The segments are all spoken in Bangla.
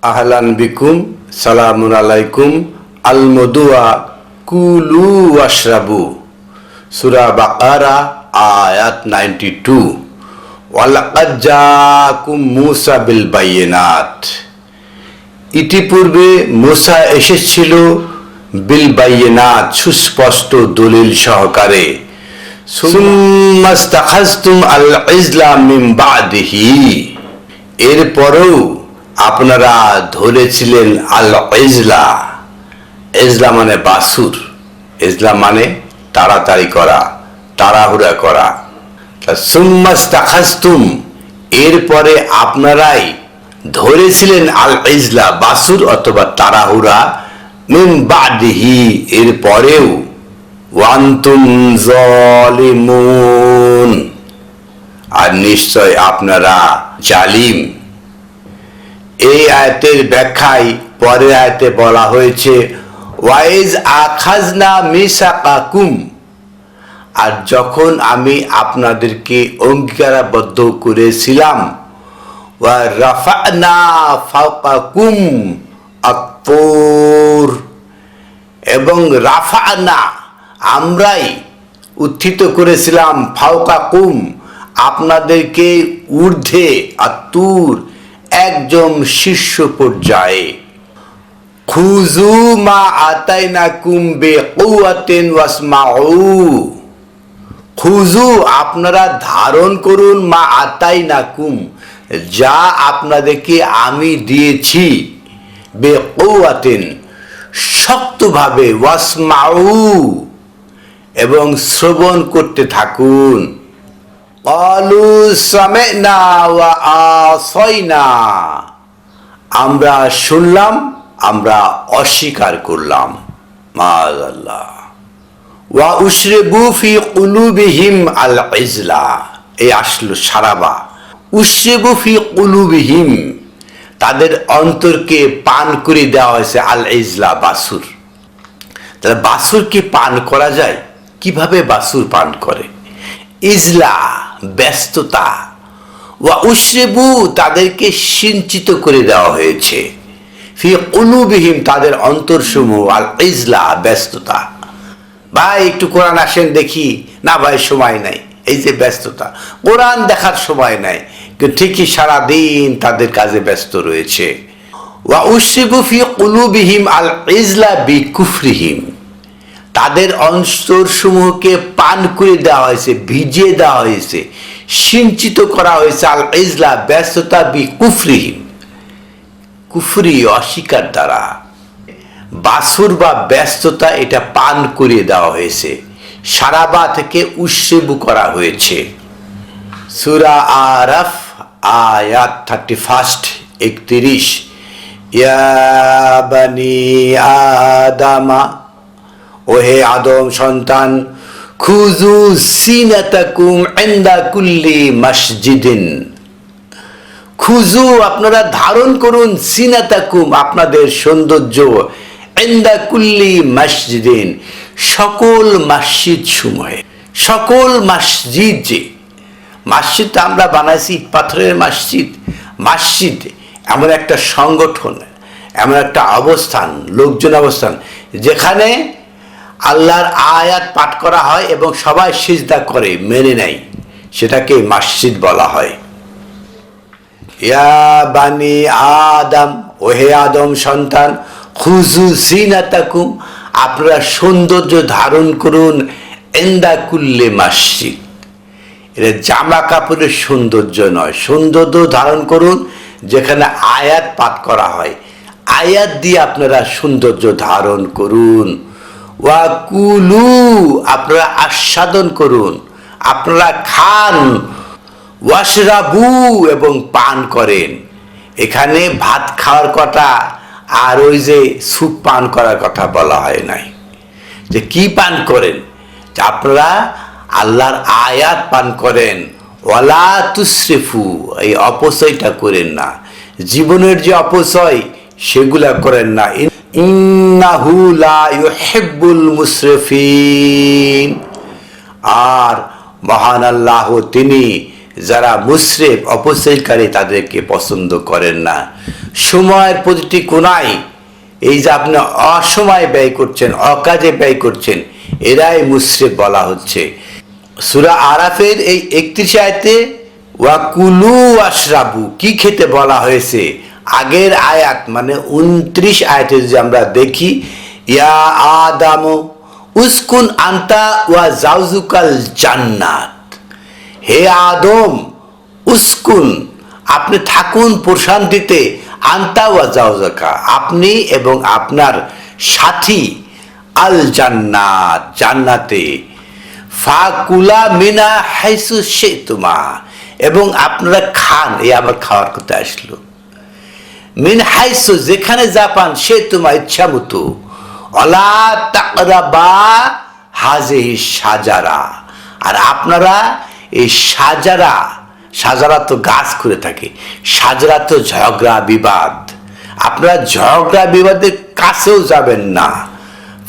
আহলান বিকুম, সালামুন আলাইকুম। আল মদুয়া কুলু ওয়াশরাবু, সূরা বাকারা আয়াত 92। ওয়ালাকাদ জাআকুম মূসা বিল বায়িনাত, ইতিপূর্বে মূসা এসেছিল বিল বায়িনাত, সুস্পষ্ট দলিল সহকারে। সুম্মাস্তাখাযতুম আল ইজলা মিন বাদিহি, এরপরেও আপনারা ধরেছিলেন আল ইজলা। ইজলা মানে বাসুর, ইজলা মানে তাড়াতাড়ি করা, তাড়াহুড়া করা। সুম্মাস্তাখাযতুম, এরপরে আপনারাই ধরেছিলেন আল ইজলা, বাসুর অথবা তাড়াহুড়া, মিন বাদিহি, এরপরেও। ওয়ান্তুম যালিমুন, আর নিশ্চয় আপনারা জালিম। এই আয়াতের ব্যাখ্যায় পরের আয়াতে বলা হয়েছে ওয়াইজ আখাযনা মিসাকাকুম, আর যখন আমি আপনাদেরকে অঙ্গীকারবদ্ধ করেছিলাম, ওয়া রাফা'না ফাওকাকুম আত-তুর, এবং রাফা'না আমরাই উত্থিত করেছিলাম, ফাওকাকুম আপনাদেরকে ঊর্ধ্বে, আত-তুর একদম শীর্ষ পর্যায়ে। খুযু মা আতাইনাকুম বিকুওয়াতিন ওয়াসমাউ, খুযু আপনারা ধারণ করুন, মা আতাইনাকুম যা আপনাদেরকে আমি দিয়েছি, বিকুওয়াতিন শক্তভাবে, ওয়াসমাউ এবং শ্রবণ করতে থাকুন। ক্বালু সামি'না ওয়া আসাইনা, আমরা শুনলাম, আমরা অস্বীকার করলাম। মাআযাল্লাহ। ওয়া উশরিবু ফি কুলুবিহিম আল ইজলা, এই আসলো সারাবা। উশরিবু ফি কুলুবিহিম, তাদের অন্তরকে পান করে দেওয়া হয়েছে আল ইজলা, বাসুর। তাহলে বাসুরকে পান করা যায় কিভাবে? বাসুর পান করে ইজলা, ব্যস্ততা। ওয়া উশরিবু, তাদেরকে সিঞ্চিত করে দেওয়া হয়েছে, ফি কুলুবিহিম তাদের অন্তরসমূহ, আল ইজলা ব্যস্ততা। ভাই একটু কোরআন আসেন দেখি, না ভাই সময় নাই, এই যে ব্যস্ততা, কোরআন দেখার সময় নাই, কিন্তু ঠিকই সারাদিন তাদের কাজে ব্যস্ত রয়েছে। ওয়া উশরিবু ফি কুলুবিহিম আল ইজলা বিকুফরিহিম, তাদের অন্তরসমূহকে পান করে দেওয়া হয়েছে, ভিজিয়ে দেওয়া হয়েছে, সিঞ্চিত করা হয়েছে, আল ইজলা ব্যস্ততা, বিকুফরিহিম কুফরি অস্বীকার দ্বারা। বাসুর বা ব্যস্ততা এটা পান করিয়ে দেওয়া হয়েছে, সারাবা থেকে উশরিবু করা হয়েছে। সূরা আরাফ আয়াত 31, 31। ইয়া বানি আদামা, ওহে আদম সন্তান, খুযু সিনাতাকুম ইনদা কুল্লি মসজিদিন, খুযু আপনারা ধারণ করুন, সিনাতাকুম আপনাদের সৌন্দর্য, ইনদা কুল্লি মসজিদিন সকল মসজিদ সমূহে। সকল মসজিদ, যে মসজিদ আমরা বানাইছি পাথরের মসজিদ, মসজিদ এমন একটা সংগঠন, এমন একটা অবস্থান, লোকজন অবস্থান, যেখানে আল্লাহর আয়াত পাঠ করা হয় এবং সবাই সিজদা করে, মেনে নেয়, সেটাকে মসজিদ বলা হয়। ইয়া বানি আদম, ওহে আদম সন্তান, খুযু জিনাতাকুম আপনারা সৌন্দর্য ধারণ করুন, ইনদা কুল্লি মসজিদ, এটা জামা কাপড়ের সৌন্দর্য নয়, সৌন্দর্য ধারণ করুন যেখানে আয়াত পাঠ করা হয়, আয়াত দিয়ে আপনারা সৌন্দর্য ধারণ করুন। ওয়া কুলু আপনারা আস্বাদন করুন, আপনারা খান, ওয়াশরাবু এবং পান করেন। এখানে ভাত খাওয়ার কথা আর ওই যে স্যুপ পান করার কথা বলা হয় নাই। যে কি পান করেন? আপনারা আল্লাহর আয়াত পান করেন। ওয়ালা তুসরিফু, এই অপচয়টা করেন না, জীবনের যে অপচয় সেগুলা করেন না। ইন্নাহু লা ইউহিব্বুল মুসরিফিন, আর মহান আল্লাহ তিনি যারা মুসরিফ অপচয়কারী তাদেরকে পছন্দ করেন না। সময়ের প্রতিটি কোণায় এই যে আপনি অসময় ব্যয় করছেন, অকাজে ব্যয় করছেন, এরাই মুসরিফ বলা হচ্ছে। সূরা আরাফের এই 31 আয়াতে ওয়াকুলু ওয়াশরাবু কি খেতে বলা হয়েছে, আগের আয়াত মানে 29 আয়াতে যদি আমরা দেখি, ইয়া আদম উসকুন আনতা ওয়া জাওজুকাল জান্নাত, হে আদম উসকুন আপনি থাকুন প্রশান্তিতে, আনতা ওয়া জাওজাকা আপনি এবং আপনার সাথী, আল জান্নাত জান্নাতে, ফাকুলা মিনা হাইসু শিতুমা এবং আপনারা খান। এই আবার খাওয়ার কথা আসলো, মিন হাইসু যেখানে যা পান, সে তোমার ইচ্ছা মতো, অলা তাকরাবা হাজিহি সাজারা, আর আপনারা এই সাজারা তো গাছ করে থাকে, সাজারা তো ঝগড়া বিবাদ, আপনারা ঝগড়া বিবাদের কাছেও যাবেন না।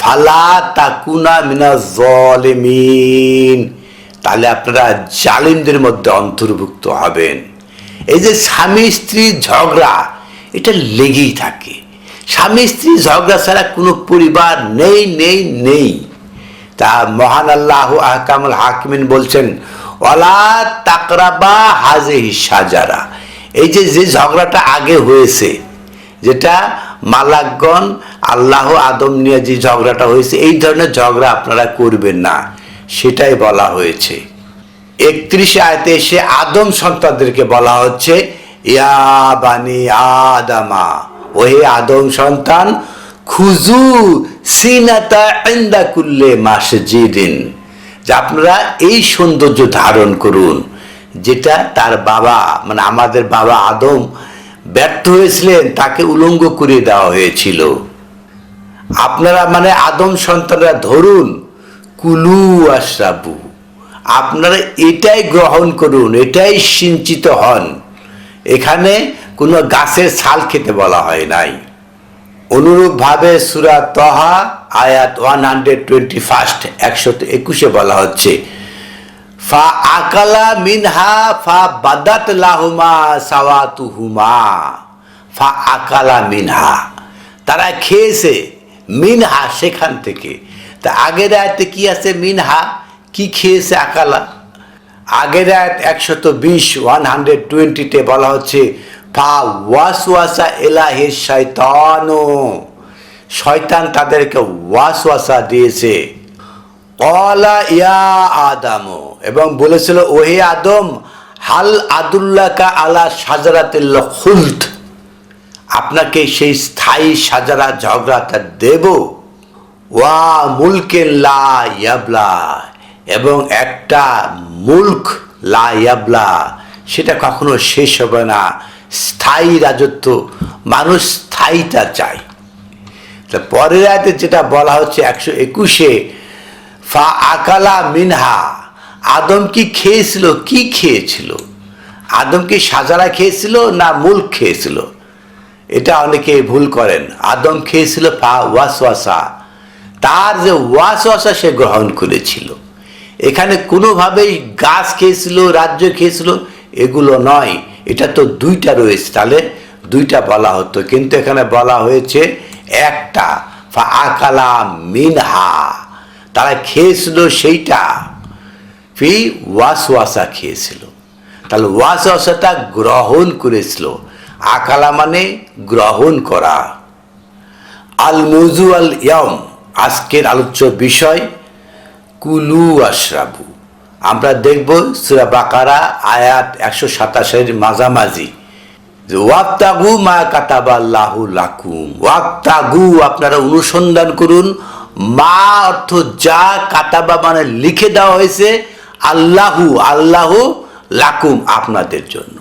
ফালা তাকুনা মিনা জালিমিন, তাহলে আপনারা জালিমদের মধ্যে অন্তর্ভুক্ত হবেন। এই যে স্বামী স্ত্রী ঝগড়া, এটা লেগেই থাকে। স্বামী স্ত্রী ঝগড়া ছাড়া কোনো পরিবার নেই নেই নেই। তা মহান আল্লাহ আহকামুল হাকিমিন বলছেন, ওয়ালা তাকরাবা হাজিহি সাজারা, এই যে ঝগড়াটা আগে হয়েছে, যেটা মালাকগণ আল্লাহ আদম নিয়ে যে ঝগড়াটা হয়েছে, এই ধরনের ঝগড়া আপনারা করবেন না, সেটাই বলা হয়েছে। 31 আয়াতে এসে আদম সন্তানদেরকে বলা হচ্ছে, ইয়া বানি আদামা, ওহে আদম সন্তান, খুজু সিনাতা ইনদা কুল্লি মাসজিদিন, যে আপনারা এই সৌন্দর্য ধারণ করুন, যেটা তার বাবা মানে আমাদের বাবা আদম ব্যর্থ হয়েছিলেন, তাকে উলঙ্গ করে দেওয়া হয়েছিল। আপনারা মানে আদম সন্তানরা ধরুন, কুলু আশরাবু, আপনারা এটাই গ্রহণ করুন, এটাই সিঞ্চিত হন। এখানে কোনো গাছের ছাল খেতে বলা হয় নাই। অনুরূপভাবে সূরা তহা আয়াত 121 121 বলা হচ্ছে, ফা আকালা মিনহা ফা বাদাত লাহুমা সাওয়াতুহুমা, ফা আকালা মিনহা, তারা খেয়েছে, মিনহা সেখান থেকে। তা আগের আয়াতে কি আছে, মিনহা কি খেয়েছে, আকালা। আগের আয়াত 120 বলা হচ্ছে, ফা ওয়াসওয়াসা ইলাহি শাইতানু, শয়তান তাদেরকে ওয়াসওয়াসা দিয়েছে। ক্বালা ইয়া আদম, এবং বলেছিল, ওহে আদম, হাল আদুল্লাকা আলা শাজারাতিল খুলদ, আপনাকে সেই স্থায়ী সাজারা ঝগড়াটা দেব, ওয়া মুলকিন লা ইয়াবলা, এবং একটা মুলক লা ইয়াবলা, সেটা কখনো শেষ হবে না, স্থায়ী রাজত্ব, মানুষ স্থায়ীটা চায়। পরের আয়াতে যেটা বলা হচ্ছে 121, ফা আকালা মিনহা, আদম কি খেয়েছিল, কি খেয়েছিল, আদম কি সাজারা খেয়েছিল না মুলক খেয়েছিল? এটা অনেকে ভুল করেন। আদম খেয়েছিল ফা ওয়াসওয়াসা, তার যে ওয়াসওয়াসা সে গ্রহণ করেছিল। এখানে কোনোভাবেই গাছ খেয়েছিল, রাজ্য খেয়েছিল, এগুলো নয়। এটা তো দুইটা রয়েছে, তাহলে দুইটা বলা হতো, কিন্তু এখানে বলা হয়েছে একটা, ফা আকালা মিনহা, তারা খেয়েছিল সেইটা, ফি ওয়াসওয়াসা খেয়েছিল, তাহলে ওয়াসওয়াসাটা গ্রহণ করেছিল। আকালা মানে গ্রহণ করা। আল মুজু আল ইয়াম, আজকের আলোচ্য বিষয় কুলু আশরাবু। আমরা দেখব সূরা বাকারা আয়াত 127 মাঝামাঝি, ওয়াক্তাগু মা কাতাবাল্লাহু লাকুম, ওয়াক্তাগু আপনারা অনুসন্ধান করুন, মা অর্থ যা, কাতাবা মানে লিখে দেওয়া হয়েছে, আল্লাহু আল্লাহ, লাকুম আপনাদের জন্য,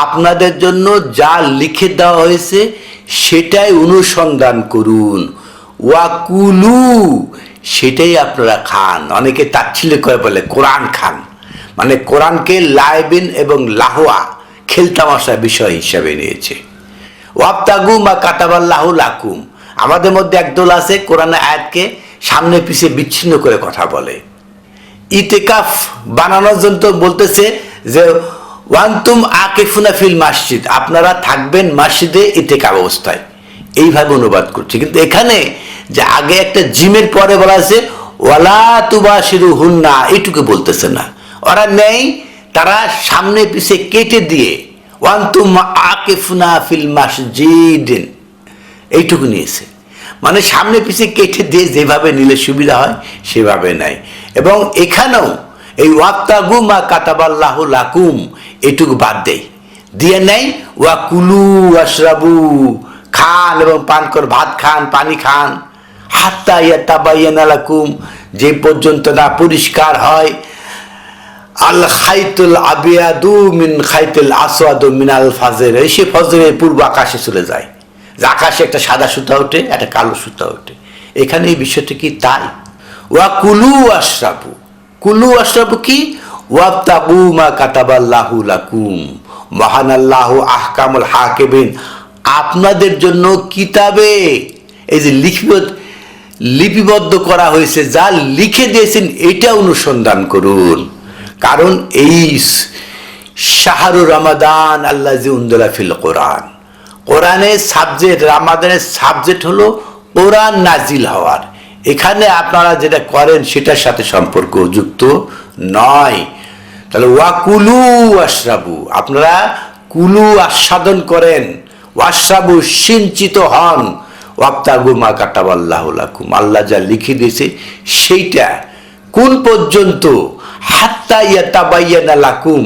আপনাদের জন্য যা লিখে দেওয়া হয়েছে সেটাই অনুসন্ধান করুন, ওয়াকুলু সেটাই আপনারা খান। অনেকে তাচ্ছিল্য করে বলে কোরআন খান, মানে কোরআনকে লাইবিন এবং লাহওয়া খেলতামাশা বিষয় হিসাবে নিয়েছে। ওয়াবতাগু মা কাতাবাল্লাহু লাকুম, আমাদের মধ্যে একদল আছে কোরআনের আয়াতকে সামনে পিছিয়ে বিচ্ছিন্ন করে কথা বলে। ইতিকাফ বানানোর জন্য বলতেছে যে ওয়ান্তুম আকিফুনা ফিল মসজিদ, আপনারা থাকবেন মসজিদে ইতিকাফ অবস্থায়, এইভাবে অনুবাদ করছে। কিন্তু এখানে যে আগে একটা জিমের পরে বলা আছে ওয়ালা তুবাশিরুহুন্না, এইটুকু বলতেছে না। ওরা নেই, তারা সামনে পিছে কেটে দিয়ে ওয়ান্তুম আকিফুনা ফিল মসজিদ এইটুকু নিয়েছে, মানে সামনে পিছে কেটে দিয়ে যেভাবে নিলে সুবিধা হয় সেভাবে নাই। এবং এখানেও এই ওয়াক্তাগু মা কাতাবাল্লাহু লাকুম এটুকু বাদ দেয়, দিয়ে নেই ওয়া কুলু আশরাবু, খান এবং পান কর, ভাত খান, পানি খান, হাত্তা ইয়াতাবায়ানা লাকুম, যে পর্যন্ত না পরিষ্কার হয় আল খাইতুল আবিয়াদু মিন খাইতুল আসওয়াদু মিনাল ফাজর, সে ফজরের পূর্ব আকাশে চলে যায়, যে আকাশে একটা সাদা সুতা ওঠে, একটা কালো সুতা ওঠে। এখানে এই বিষয়টা কি তাই? ওয়া কুলু আশরাবু, কুলু আশরাবু কি ওয়াবতাগু মা কাতাবাল্লাহু লাকুম, মহান আল্লাহ আহকামুল হাকিমিন, আপনাদের জন্য কিতাবে এই যে লিপিবদ্ধ করা হয়েছে, যা লিখে দিয়েছেন এটা অনুসন্ধান করুন। কারণ এই শাহরু রমাদান আল্লাযী উনজিলা ফিল কোরআন, কোরআনের সাবজেক্ট, রামাদানের সাবজেক্ট হলো কোরআন নাজিল হওয়ার। এখানে আপনারা যেটা করেন সেটার সাথে সম্পর্ক যুক্ত নয়। তাহলে ওয়া কুলু আশরাবু, আপনারা কুলু আস্বাদন করেন, ওয়াশরাবু সিঞ্চিত হন, ওয়াবতাগু মা কাতাবাল্লাহু লাকুম, আল্লাহ যা লিখে দিয়েছে সেইটা কোন পর্যন্ত, হাত্তা ইয়াতাবায়ানা লাকুম,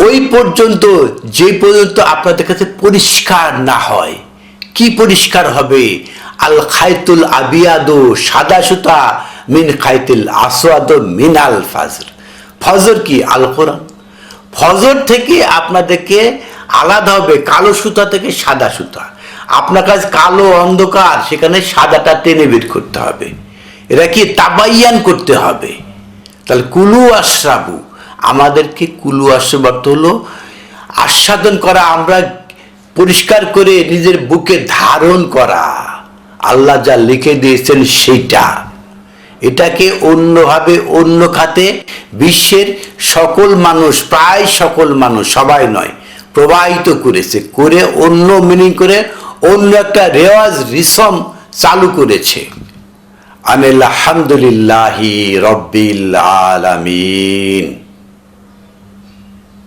ওই পর্যন্ত, যে পর্যন্ত আপনাদের কাছে পরিষ্কার না হয়। কি পরিষ্কার হবে? আল খাইতুল আবিয়াদু, সাদা সুতা, মিন খাইতুল আসওয়াদ মিন আল ফাজর, ফজর কি আল কোরআন, ফজর থেকে আপনাদেরকে আলাদা হবে কালো সুতা থেকে সাদা সুতা। আপনার কাছে কালো অন্ধকার, সেখানে সাদাটা টেনে বের করতে হবে, এটা কি তাবাইয়ান করতে হবে। তাহলে কুলু আশরাবু, আমাদেরকে কুলু আশরাবু অর্থ হলো আস্বাদন করা, আমরা পরিষ্কার করে নিজের বুকে ধারণ করা, আল্লাহ যা লিখে দিয়েছেন সেইটা। এটাকে অন্যভাবে অন্য খাতে বিশ্বের সকল মানুষ, প্রায় সকল মানুষ, সবাই নয়, প্রবাহিত করেছে, করে অন্য মিনিং করে অন্য একটা রেওয়াজ রিসম চালু করেছে। আলহামদুলিল্লাহি রব্বিল আলামিন।